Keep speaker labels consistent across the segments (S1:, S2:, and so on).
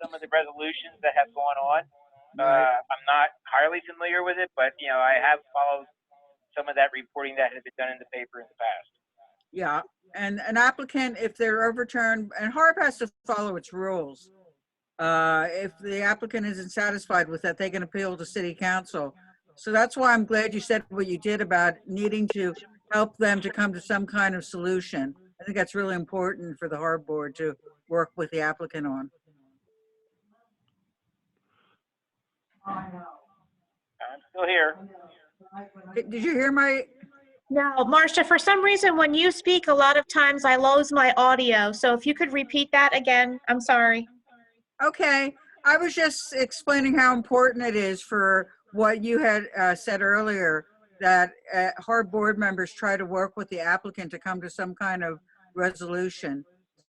S1: some of the resolutions that have gone on.
S2: Right.
S1: I'm not highly familiar with it, but I have followed some of that reporting that has been done in the paper in the past.
S2: Yeah. And an applicant, if they're overturned, and HARB has to follow its rules. If the applicant isn't satisfied with that, they can appeal to city council. So that's why I'm glad you said what you did about needing to help them to come to some kind of solution. I think that's really important for the HARB board to work with the applicant on.
S1: I'm still here.
S2: Did you hear my?
S3: No, Marcia, for some reason, when you speak, a lot of times I lose my audio. So if you could repeat that again, I'm sorry.
S2: Okay, I was just explaining how important it is for what you had said earlier, that HARB board members try to work with the applicant to come to some kind of resolution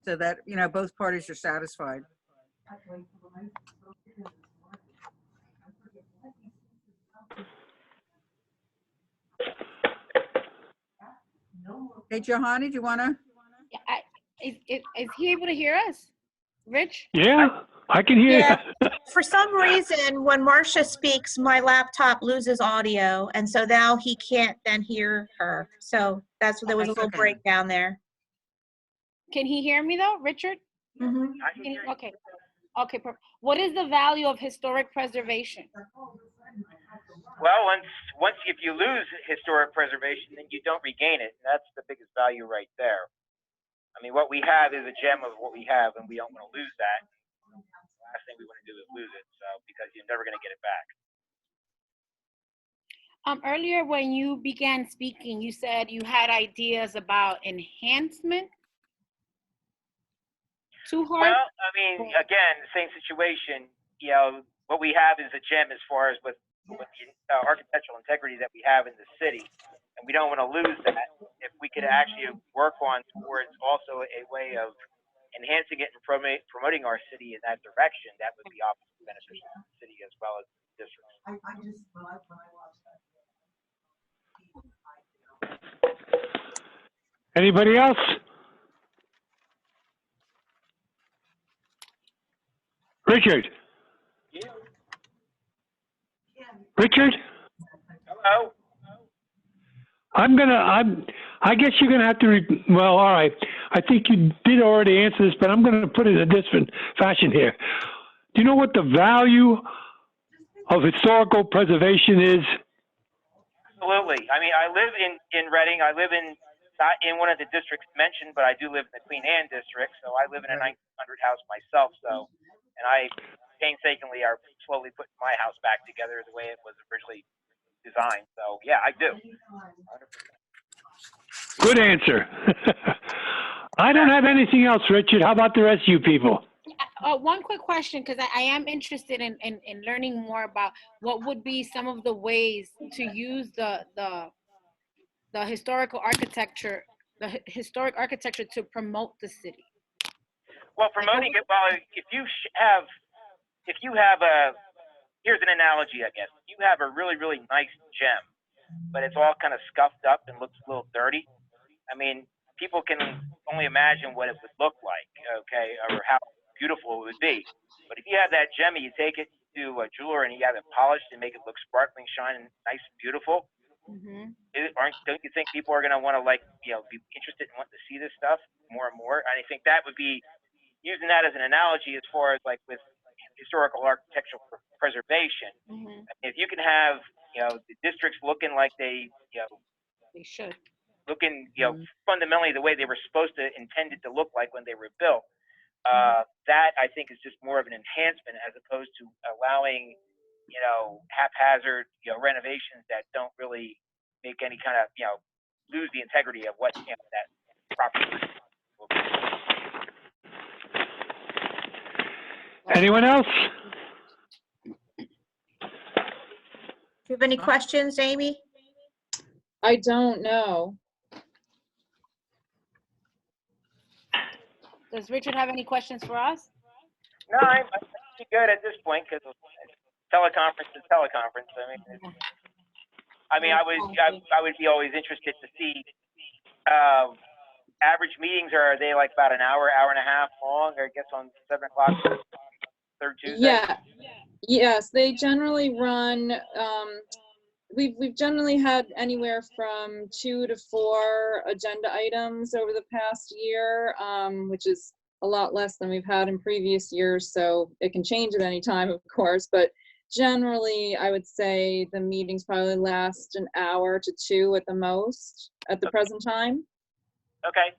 S2: so that, both parties are satisfied. Hey, Johanny, do you want to?
S4: Is he able to hear us? Rich?
S5: Yeah, I can hear
S3: Yeah.
S5: you.
S3: For some reason, when Marcia speaks, my laptop loses audio, and so now he can't then hear her. So there was a little
S2: okay.
S3: breakdown there.
S4: Can he hear me though, Richard?
S3: Mm-hmm.
S4: Okay. Okay. What is the value of historic preservation?
S1: Well, once if you lose historic preservation, then you don't regain it. And that's the biggest value right there. I mean, what we have is a gem of what we have, and we don't want to lose that. The last thing we want to do is lose it, so because you're never going to get it back.
S4: Earlier when you began speaking, you said you had ideas about enhancement to HARB?
S1: Well, I mean, again, the same situation. What we have is a gem as far as with the architectural integrity that we have in the city, and we don't want to lose that. If we could actually work on towards also a way of enhancing it and promoting our city in that direction, that would be obviously beneficial to the city as well as the district.
S5: Anybody else? Richard? Richard?
S1: Hello?
S5: I guess you're gonna have to, well, all right. I think you did already answer this, but I'm gonna put it in a different fashion here. Do you know what the value of historical preservation is?
S1: Absolutely. I mean, I live in Reading. I live not in one of the districts mentioned, but I do live in the Queen Anne district. So I live in a 1900 house myself. So, and I painstakingly are slowly putting my house back together the way it was originally designed. So yeah, I do.
S5: Good answer. I don't have anything else, Richard. How about the rest of you people?
S4: One quick question, because I am interested in learning more about what would be some of the ways to use the historical architecture, historic architecture to promote the city.
S1: Well, promoting it, well, if you have here's an analogy, I guess. You have a really, really nice gem, but it's all kind of scuffed up and looks a little dirty. I mean, people can only imagine what it would look like, okay, or how beautiful it would be. But if you have that gem and you take it to a jeweler and you have it polished and make it look sparkling, shining, nice, and beautiful, don't you think people are going to want to be interested and want to see this stuff more and more? And I think that would be using that as an analogy as far as like with historical architectural preservation. If you can have the districts looking like they
S4: should
S1: looking fundamentally the way they were supposed to intended to look like when they were built, that I think is just more of an enhancement as opposed to allowing haphazard renovations that don't really make any kind of lose the integrity of what that property will be.
S5: Anyone else?
S3: Do you have any questions, Amy?
S6: I don't know.
S4: Does Richard have any questions for us?
S1: No, I'm pretty good at this point because teleconference is teleconference. I would be always interested to see average meetings. Are they like about an hour and a half long? Or I guess on 7 o'clock Tuesday?
S6: Yeah, yes, they generally run, we've generally had anywhere from 2 to 4 agenda items over the past year, which is a lot less than we've had in previous years, so it can change at any time, of course, but generally, I would say the meetings probably last an hour to 2 at the most at the present time.
S1: Okay.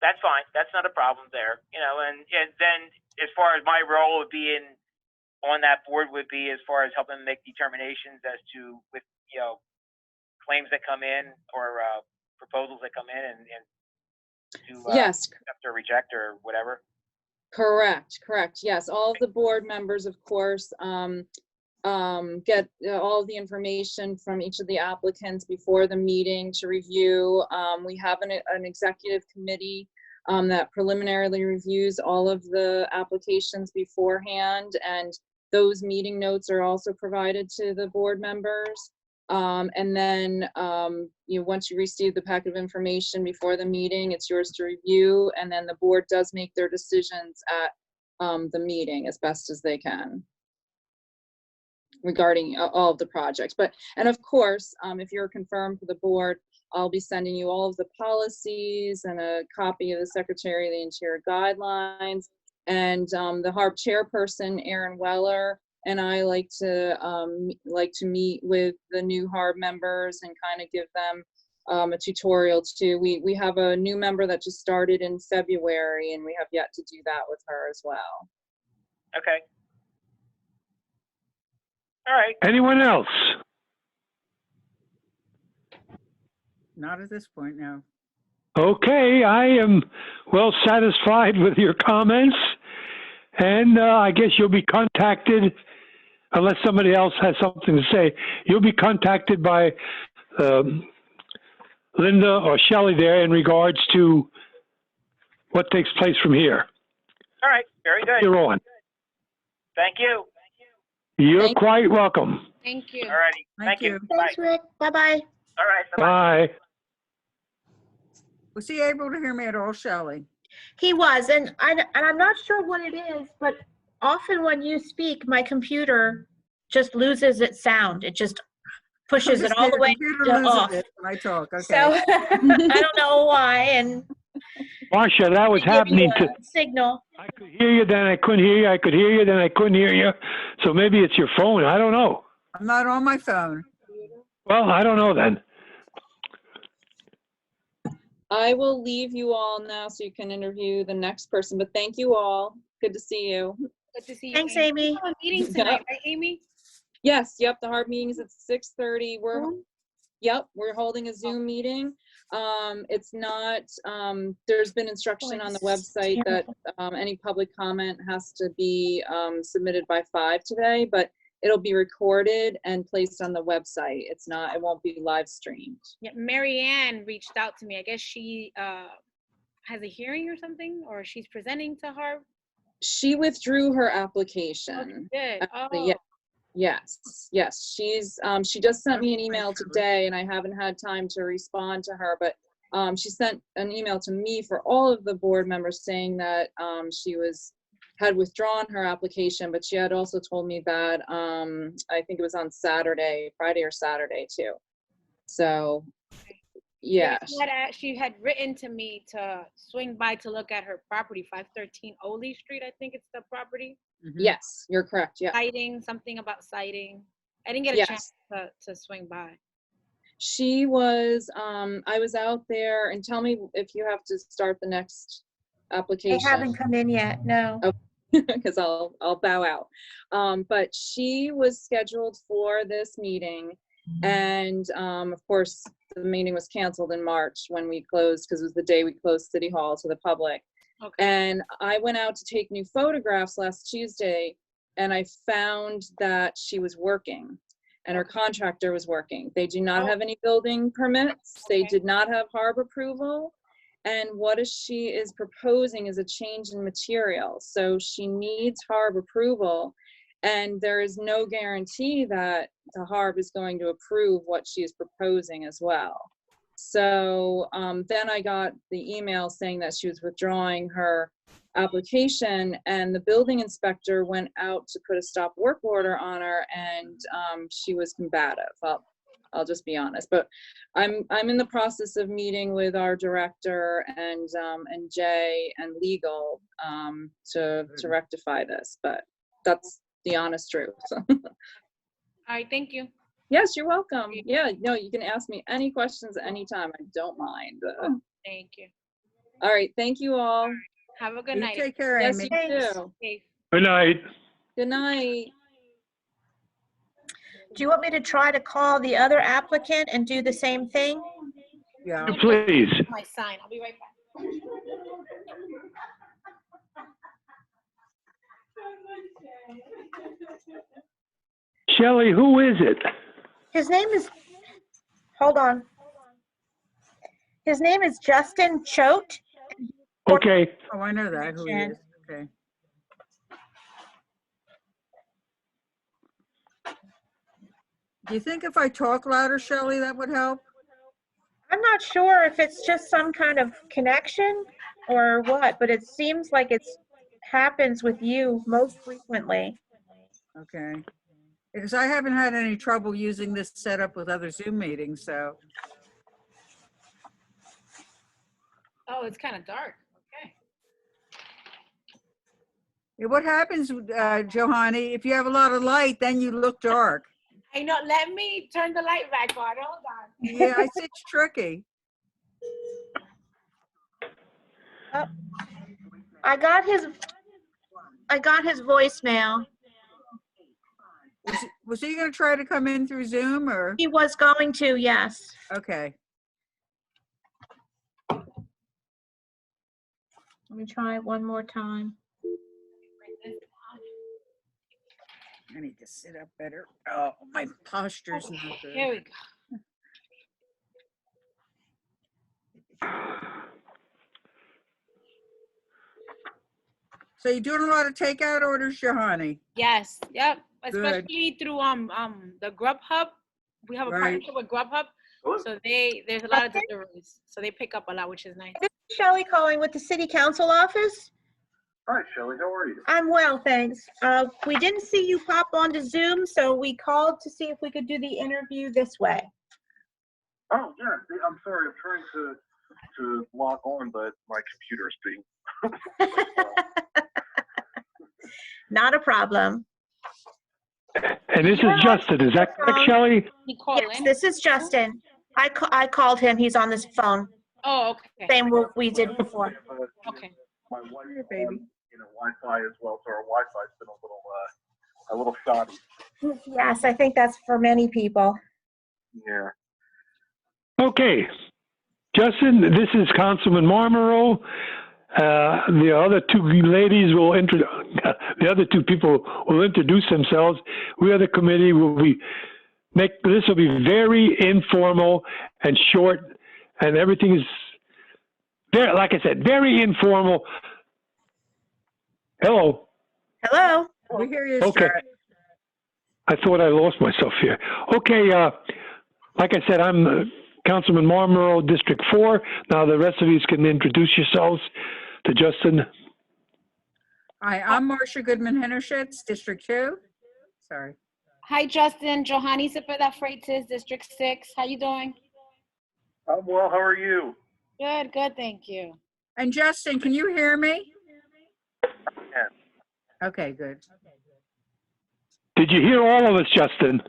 S1: That's fine. That's not a problem there. And then as far as my role would be on that board would be as far as helping make determinations as to with, claims that come in or proposals that come in and to
S6: Yes,
S1: accept or reject or whatever.
S6: correct. Yes, all of the board members, of course, get all of the information from each of the applicants before the meeting to review. We have an executive committee that preliminarily reviews all of the applications beforehand, and those meeting notes are also provided to the board members. And then once you receive the packet of information before the meeting, it's yours to review, and then the board does make their decisions at the meeting as best as they can regarding all of the projects. And of course, if you're confirmed for the board, I'll be sending you all of the policies and a copy of the Secretary of the Interior guidelines. And the HARB chairperson, Erin Weller, and I like to meet with the new HARB members and kind of give them a tutorial too. We have a new member that just started in February, and we have yet to do that with her as well.
S1: Okay. All right.
S5: Anyone else?
S2: Not at this point, no.
S5: Okay, I am well satisfied with your comments, and I guess you'll be contacted, unless somebody else has something to say, you'll be contacted by Linda or Shelley there in regards to what takes place from here.
S1: All right. Very good.
S5: You're on.
S1: Thank you.
S5: You're
S6: Thank-
S5: quite welcome.
S4: Thank you.
S1: All righty.
S2: Thank you.
S3: Thanks,
S1: Bye.
S3: Rick. Bye-bye.
S1: All right. Bye-bye.
S5: Bye.
S2: Was he able to hear me at all, Shelley?
S3: He was, and I'm not sure what it is, but often when you speak, my computer just loses its sound. It just pushes it all the way
S2: Computer
S3: to
S2: loses
S3: off.
S2: it when I talk, okay.
S3: So I don't know why, and
S5: Marcia, that was
S3: to give you
S5: happening to,
S3: a signal.
S5: I could hear you, then I couldn't hear you, I could hear you, then I couldn't hear you. So maybe it's your phone, I don't know.
S2: I'm not on my phone.
S5: Well, I don't know then.
S6: I will leave you all now so you can interview the next person, but thank you all. Good to see you.
S4: Good to see you.
S3: Thanks, Amy.
S4: We have a meeting tonight, right, Amy?
S6: Yes, yep, the HARB meeting is at 6:30. We're holding a Zoom meeting. It's not, there's been instruction on the website that any public comment has to be submitted by 5 today, but it'll be recorded and placed on the website. It won't be live streamed.
S4: Yeah, Mary Ann reached out to me. I guess she has a hearing or something, or she's presenting to her.
S6: She withdrew her
S4: Okay,
S6: application.
S4: good.
S6: Actually,
S4: Oh,
S6: Yes. She just sent me an email today, and I haven't had time to respond to her, but she sent an email to me for all of the board members saying that she had withdrawn her application, but she had also told me that I think it was on Friday or Saturday too. So, yeah.
S4: she had written to me to swing by to look at her property, 513 Oley Street, I think it's the property.
S2: Mhm.
S6: Yes, you're correct. Yeah.
S4: Something about citing. I didn't get a
S6: Yes.
S4: chance to swing by.
S6: She was, I was out there, and tell me if you have to start the next
S3: They
S6: application.
S3: haven't come in yet, no.
S6: Because I'll bow out. But she was scheduled for this meeting, and of course, the meeting was canceled in March when we closed, because it was the day we closed City Hall to the public.
S4: Okay.
S6: And I went out to take new photographs last Tuesday, and I found that she was working, and her contractor was working. They do not have any building permits. They
S4: Okay.
S6: did not have HARB approval. And what she is proposing is a change in material. So she needs HARB approval, and there is no guarantee that the HARB is going to approve what she is proposing as well. So then I got the email saying that she was withdrawing her application, and the building inspector went out to put a stop work order on her, and she was combative. I'll just be honest, but I'm in the process of meeting with our director and Jay and legal to rectify this, but that's the honest truth.
S4: All right, thank you.
S6: Yes, you're welcome. Yeah, no, you can ask me any questions anytime. I don't mind.
S4: Thank you.
S6: All right, thank you all.
S4: Have a good
S2: You
S4: night.
S2: take care,
S6: Yes,
S2: Amy.
S6: you
S3: Thanks.
S6: too.
S4: Safe.
S5: Good night.
S6: Good night.
S3: Do you want me to try to call the other applicant and do the same thing?
S2: Yeah.
S5: Please.
S4: My sign. I'll be right back.
S5: Shelley, who is it?
S3: His name is, hold on. His name is Justin Choate.
S5: Okay.
S2: Oh, I know that, who he is. Okay. Do you think if I talk louder, Shelley, that would help?
S3: I'm not sure if it's just some kind of connection or what, but it seems like it's happens with you most frequently.
S2: Okay. Because I haven't had any trouble using this setup with other Zoom meetings, so.
S4: Oh, it's kind of dark. Okay.
S2: Yeah, what happens, Johanny, if you have a lot of light, then you look dark.
S4: I know. Let me turn the light back on. Hold on.
S2: Yeah, it's tricky.
S3: I got his voicemail.
S2: Was he gonna try to come in through Zoom or?
S3: He was going to, yes.
S2: Okay.
S3: Let me try it one more time.
S2: I need to sit up better. Oh, my posture's not
S4: Here
S2: good.
S4: we go.
S2: So you're doing a lot of takeout orders, Johanny?
S4: Yes. Yep.
S2: Good.
S4: Especially through the Grubhub. We have a
S2: Right.
S4: partnership with Grubhub, so there's a lot of deliveries. So they pick up a lot, which is nice.
S3: This is Shelley calling with the city council office.
S7: Hi, Shelley. How are you?
S3: I'm well, thanks. We didn't see you pop onto Zoom, so we called to see if we could do the interview this way.
S7: Oh, yeah. I'm sorry. I'm trying to log on, but my computer's being.
S3: Not a problem.
S5: And this is Justin. Is that correct, Shelley?
S4: Nicole,
S3: Yes, this is Justin. I called him. He's on this phone.
S4: Oh, okay.
S3: Same what we did before.
S4: Okay.
S7: My wife,
S2: Here, baby.
S7: Wi-Fi as well, so our Wi-Fi's been a little shoddy.
S3: Yes, I think that's for many people.
S7: Yeah.
S5: Okay. Justin, this is Councilman Marmero. The other two ladies the other two people will introduce themselves. We are the committee. This will be very informal and short, and everything is very, like I said, very informal. Hello.
S3: Hello?
S2: We hear you,
S5: Okay.
S2: sir.
S5: I thought I lost myself here. Okay, like I said, I'm Councilman Marmero, District 4. Now the rest of you can introduce yourselves to Justin.
S2: Hi, I'm Marcia Goodman Hennershitz, District 2. Sorry.
S4: Hi, Justin. Johanny Cepeda Freitas, District 6. How you doing?
S7: I'm well. How are you?
S4: Good, good. Thank you.
S2: And Justin, can you hear me?
S7: Yes.
S2: Okay, good.
S5: Did you hear all of us, Justin?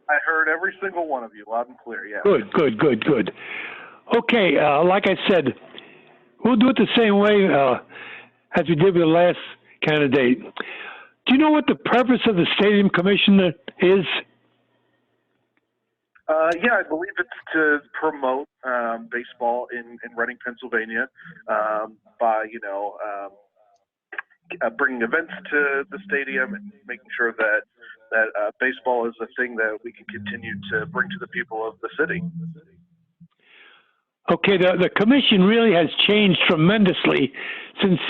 S7: I heard every single one of you, loud and clear. Yeah.
S5: Good. Okay, like I said, we'll do it the same way as we did with the last candidate. Do you know what the purpose of the stadium commissioner is?
S7: Yeah, I believe it's to promote baseball in Reading, Pennsylvania, by bringing events to the stadium and making sure that baseball is a thing that we can continue to bring to the people of the city.
S5: Okay, the commission really has changed tremendously since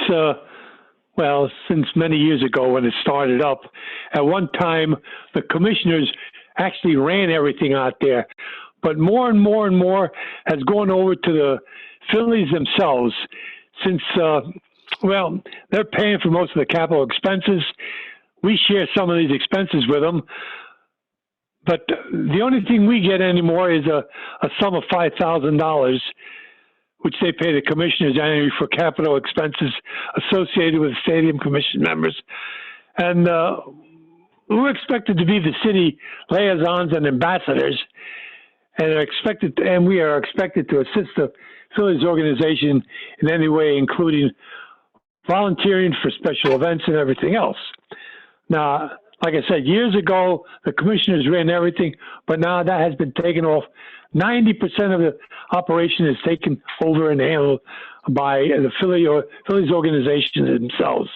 S5: many years ago when it started up. At one time, the commissioners actually ran everything out there. but more and more and more has gone over to the Phillies themselves since, well, they're paying for most of the capital expenses. We share some of these expenses with them. But the only thing we get anymore is a sum of $5,000, which they pay the commissioners annually for capital expenses associated with stadium commission members. And we're expected to be the city liaisons and ambassadors, and we are expected to assist the Phillies organization in any way, including volunteering for special events and everything else. Now, like I said, years ago, the commissioners ran everything, but now that has been taken off. 90% of the operation is taken over and handled by the Phillies organization themselves.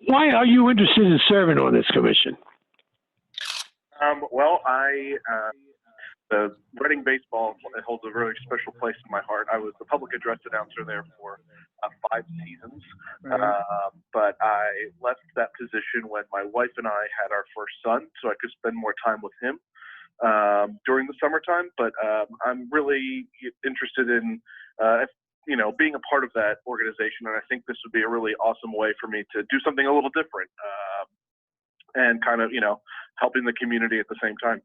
S5: Why are you interested in serving on this commission?
S7: Well, the Reading baseball holds a really special place in my heart. I was the public address announcer there for 5 seasons, but I left that position when my wife and I had our first son, so I could spend more time with him during the summertime. But I'm really interested in, being a part of that organization, and I think this would be a really awesome way for me to do something a little different and kind of, helping the community at the same time.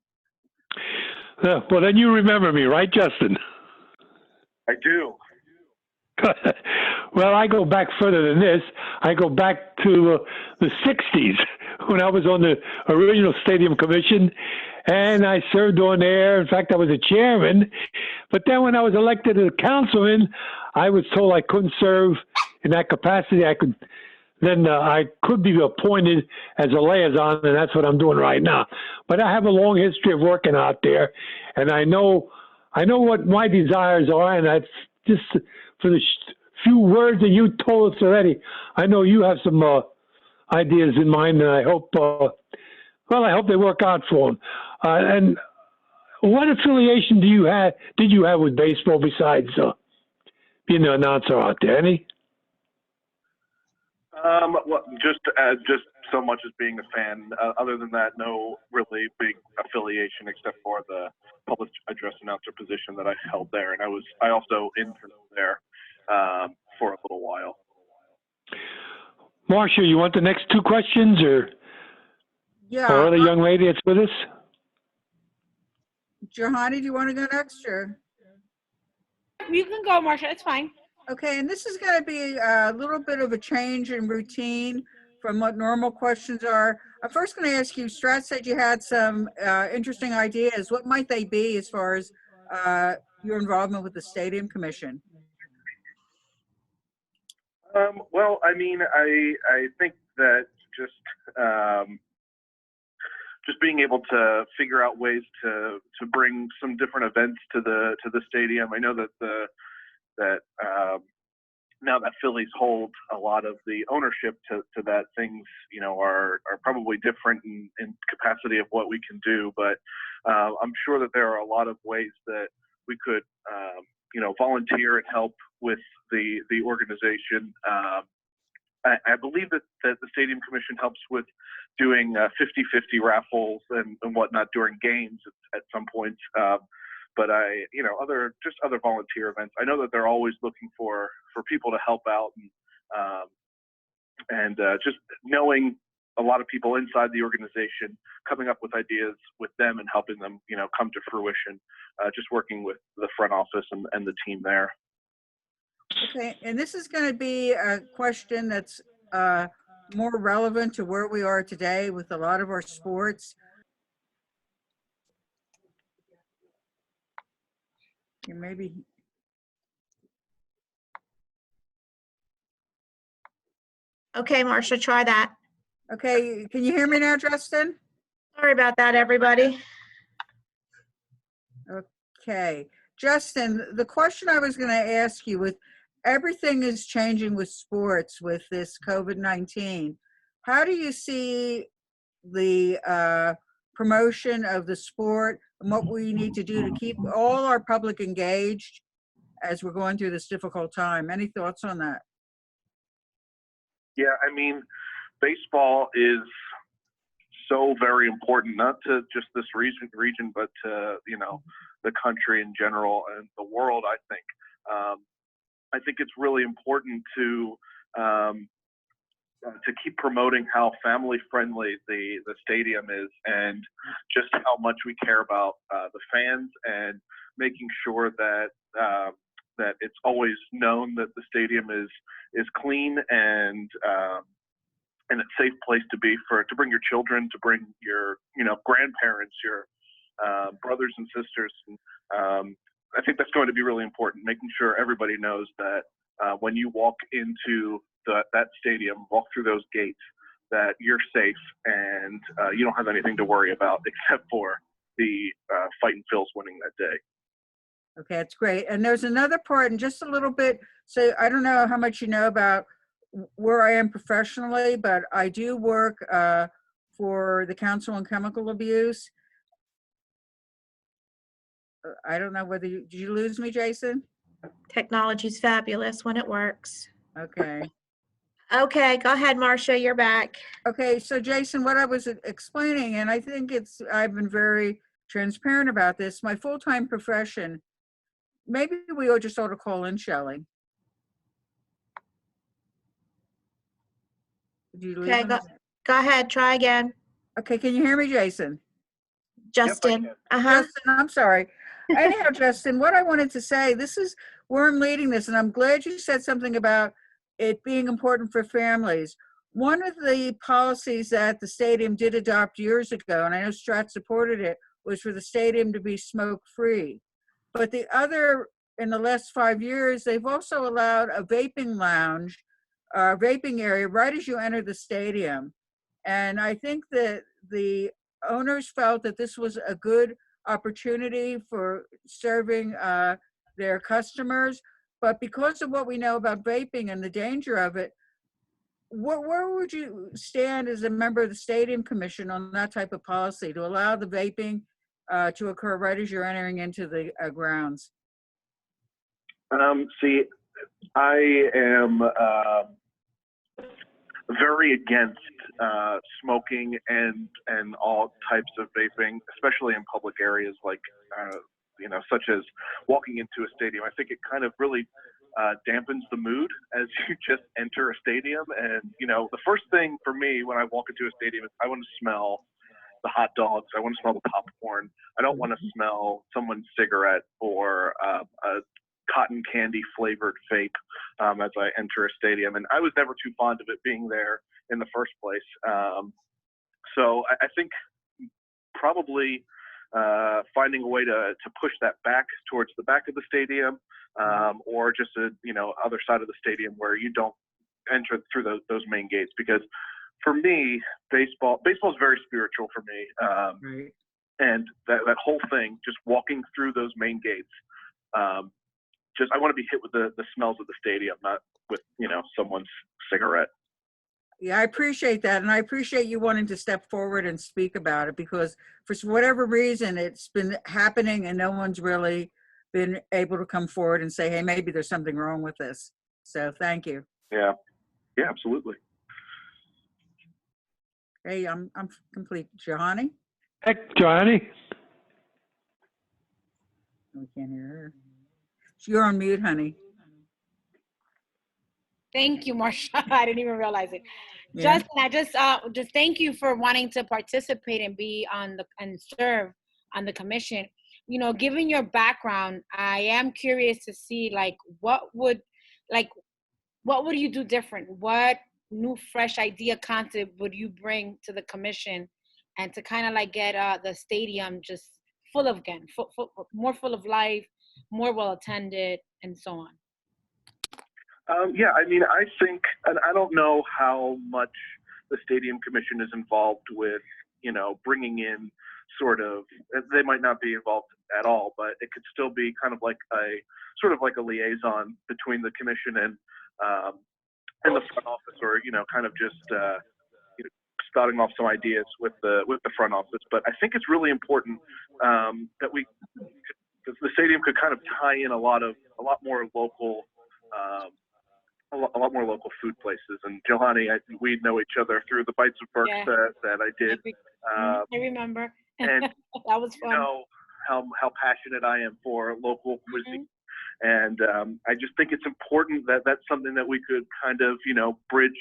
S5: Well, then you remember me, right, Justin?
S7: I do.
S5: Well, I go back further than this. I go back to the 60s when I was on the original Stadium Commission, and I served on there. In fact, I was a chairman. But then when I was elected as a councilman, I was told I couldn't serve in that capacity. I could be appointed as a liaison, and that's what I'm doing right now. But I have a long history of working out there, and I know what my desires are, and that's just for the few words that you told us already. I know you have some ideas in mind, and I hope, I hope they work out for them. And what affiliation did you have with baseball besides being an announcer out there? Any?
S7: Well, just so much as being a fan. Other than that, no really big affiliation except for the public address announcer position that I held there, and I also interned there for a little while.
S5: Marcia, you want the next 2 questions, or the young lady that's with us?
S2: Johanny, do you want to go next, or?
S4: You can go, Marcia. It's fine.
S2: Okay, and this is going to be a little bit of a change in routine from what normal questions are. I'm first going to ask you, Strat said you had some interesting ideas. What might they be as far as your involvement with the Stadium Commission?
S7: Well, I mean, I think that just being able to figure out ways to bring some different events to the stadium. I know that now that Phillies hold a lot of the ownership to that, things are probably different in capacity of what we can do. But I'm sure that there are a lot of ways that we could volunteer and help with the organization. I believe that the Stadium Commission helps with doing 50-50 raffles and whatnot during games at some points. But other volunteer events. I know that they're always looking for people to help out, and just knowing a lot of people inside the organization, coming up with ideas with them and helping them, come to fruition. Just working with the front office and the team there.
S2: Okay, and this is going to be a question that's more relevant to where we are today with a lot of our sports. Maybe.
S3: Okay, Marcia, try that.
S2: Okay, can you hear me now, Justin?
S3: Sorry about that, everybody.
S2: Okay, Justin, the question I was going to ask you, with everything is changing with sports with this COVID-19, how do you see the promotion of the sport and what we need to do to keep all our public engaged as we're going through this difficult time? Any thoughts on that?
S7: Yeah, I mean, baseball is so very important, not to just this region, but to, the country in general and the world, I think. I think it's really important to keep promoting how family friendly the stadium is, and just how much we care about the fans, and making sure that that it's always known that the stadium is clean and a safe place to be to bring your children, to bring your grandparents, your brothers and sisters. And, I think that's going to be really important, making sure everybody knows that when you walk into that stadium, walk through those gates, that you're safe and you don't have anything to worry about except for the Fightin' Phils winning that day.
S2: Okay, that's great. And there's another part, and just a little bit, so I don't know how much you know about where I am professionally, but I do work for the Council on Chemical Abuse. I don't know whether did you lose me, Jason?
S3: Technology's fabulous when it works.
S2: Okay.
S3: Okay, go ahead, Marcia, you're back.
S2: Okay, so Jason, what I was explaining, and I think I've been very transparent about this, my full-time profession, maybe we ought just ought to call in Shelley. Did you lose
S3: Okay,
S2: him?
S3: go ahead, try again.
S2: Okay, can you hear me, Jason?
S3: Justin. Uh-huh.
S2: Justin, I'm sorry. Anyhow, Justin, what I wanted to say, this is where I'm leading this, and I'm glad you said something about it being important for families. One of the policies that the stadium did adopt years ago, and I know Strat supported it, was for the stadium to be smoke-free. But the other, in the last 5 years, they've also allowed a vaping lounge, vaping area right as you enter the stadium. And I think that the owners felt that this was a good opportunity for serving their customers. But because of what we know about vaping and the danger of it, where would you stand as a member of the Stadium Commission on that type of policy to allow the vaping to occur right as you're entering into the grounds?
S7: See, I am very against smoking and all types of vaping, especially in public areas like such as walking into a stadium. I think it kind of really dampens the mood as you just enter a stadium. And the first thing for me when I walk into a stadium is I want to smell the hot dogs. I want to smell the popcorn. I don't want to smell someone's cigarette or a cotton candy flavored vape as I enter a stadium. And I was never too fond of it being there in the first place. So I think probably finding a way to push that back towards the back of the stadium, or just other side of the stadium where you don't enter through those main gates. Because for me, baseball is very spiritual for me.
S2: Right.
S7: And that whole thing, just walking through those main gates, I want to be hit with the smells of the stadium, not with, someone's cigarette.
S2: Yeah, I appreciate that. And I appreciate you wanting to step forward and speak about it, because for whatever reason, it's been happening and no one's really been able to come forward and say, hey, maybe there's something wrong with this. So thank you.
S7: Yeah, absolutely.
S2: Hey, I'm complete. Johanny?
S5: Heck, Johnny?
S2: We can't hear her. You're on mute, honey.
S4: Thank you, Marsha. I didn't even realize it.
S2: Yeah.
S4: Justin, I just thank you for wanting to participate and be on and serve on the commission. Given your background, I am curious to see what would you do different? What new, fresh idea, concept would you bring to the commission, and to kind of get the stadium just full of more full of life, more well attended, and so on?
S7: I think, and I don't know how much the Stadium Commission is involved with, bringing in they might not be involved at all, but it could still be kind of like a liaison between the commission and the front office, or, kind of just, spouting off some ideas with the front office. But I think it's really important that the stadium could kind of tie in a lot more local a lot more local food places. And Johanny, I think we know each other through the Bites of Berks
S4: Yeah.
S7: that I did.
S4: I remember.
S7: And
S4: That was
S7: you
S4: fun.
S7: know how passionate I am for local cuisine. And I just think it's important that that's something that we could kind of, you know, bridge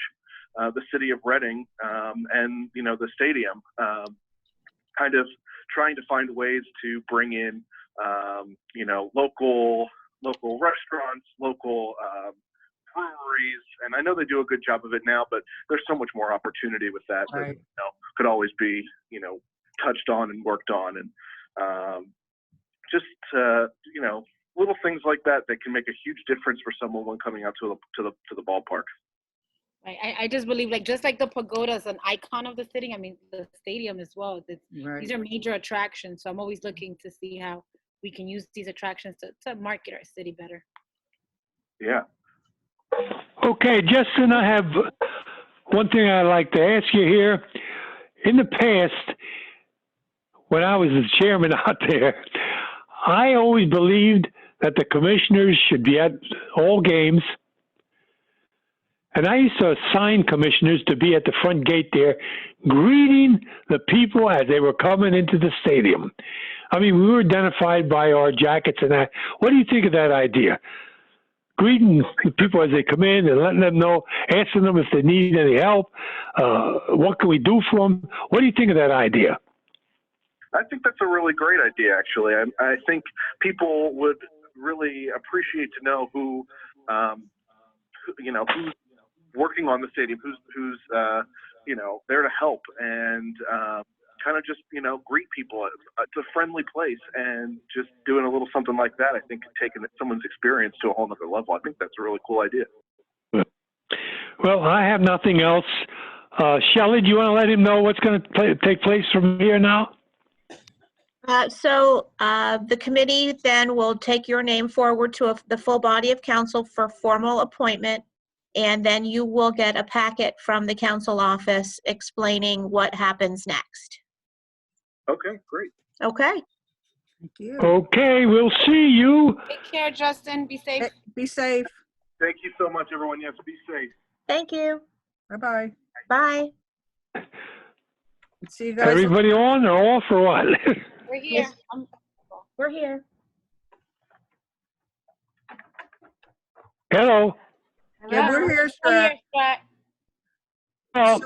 S7: the city of Reading and, you know, the stadium, kind of trying to find ways to bring in, you know, local restaurants, local breweries. And I know they do a good job of it now, but there's so much more opportunity with that that,
S2: Right.
S7: you know, could always be, you know, touched on and worked on. And just, you know, little things like that can make a huge difference for someone when coming out to the ballpark.
S4: Right. I just believe, like, just like the pagoda is an icon of the city, I mean, the stadium as well.
S2: Right.
S4: These are major attractions. So I'm always looking to see how we can use these attractions to market our city better.
S7: Yeah.
S5: Okay, Justin, I have one thing I'd like to ask you here. In the past, when I was the chairman out there, I always believed that the commissioners should be at all games. And I used to assign commissioners to be at the front gate there, greeting the people as they were coming into the stadium. I mean, we were identified by our jackets and that. What do you think of that idea? Greeting the people as they come in and letting them know, asking them if they need any help. What can we do for them? What do you think of that idea?
S7: I think that's a really great idea, actually. I think people would really appreciate to know who you know, who's working on the stadium, who's you know, there to help and kind of just, you know, greet people. It's a friendly place, and just doing a little something like that, I think, taking someone's experience to a whole nother level. I think that's a really cool idea.
S5: Well, I have nothing else. Shelley, do you want to let him know what's going to take place from here now?
S3: So the committee then will take your name forward to the full body of council for formal appointment, and then you will get a packet from the council office explaining what happens next.
S7: Okay, great.
S3: Okay?
S2: Thank you.
S5: Okay, we'll see you.
S4: Take care, Justin. Be safe.
S2: Be safe.
S7: Thank you so much, everyone. Yes, be safe.
S3: Thank you.
S2: Bye-bye.
S3: Bye.
S2: See you guys.
S5: Everybody on or off or what?
S4: We're here.
S3: Yes. We're here.
S5: Hello.
S2: Yeah, we're here,
S4: We're
S2: Strat.
S4: here, Strat.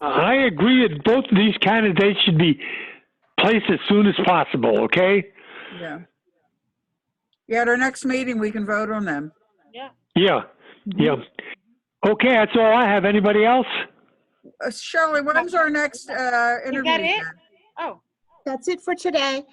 S5: I agree that both of these candidates should be placed as soon as possible, okay?
S2: Yeah. Yeah, at our next meeting, we can vote on them.
S4: Yeah.
S5: Yeah, yeah. Okay, that's all I have. Anybody else?
S2: Shirley, when's our next interview?
S4: Is that it?
S2: then?
S4: Oh,
S3: That's it for today.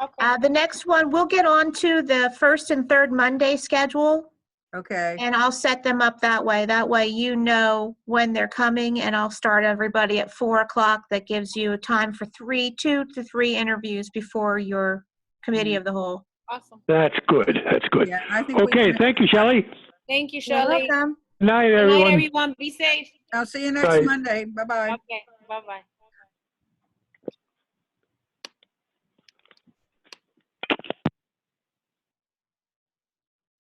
S4: okay.
S3: The next one, we'll get on to the first and third Monday schedule,
S2: Okay,
S3: and I'll set them up that way. That way you know when they're coming, and I'll start everybody at 4 o'clock. That gives you time for 2 to 3 interviews before your committee of the whole.
S4: Awesome.
S5: That's good, that's good.
S2: yeah, I think we
S5: Okay,
S2: can.
S5: thank you, Shelley.
S4: Thank you,
S3: You're
S4: Shirley.
S3: welcome.
S5: Good night,
S4: Good night,
S5: everyone.
S4: everyone. Be safe.
S2: I'll see you next
S5: Bye.
S2: Monday. Bye-bye.
S4: Okay. Bye-bye.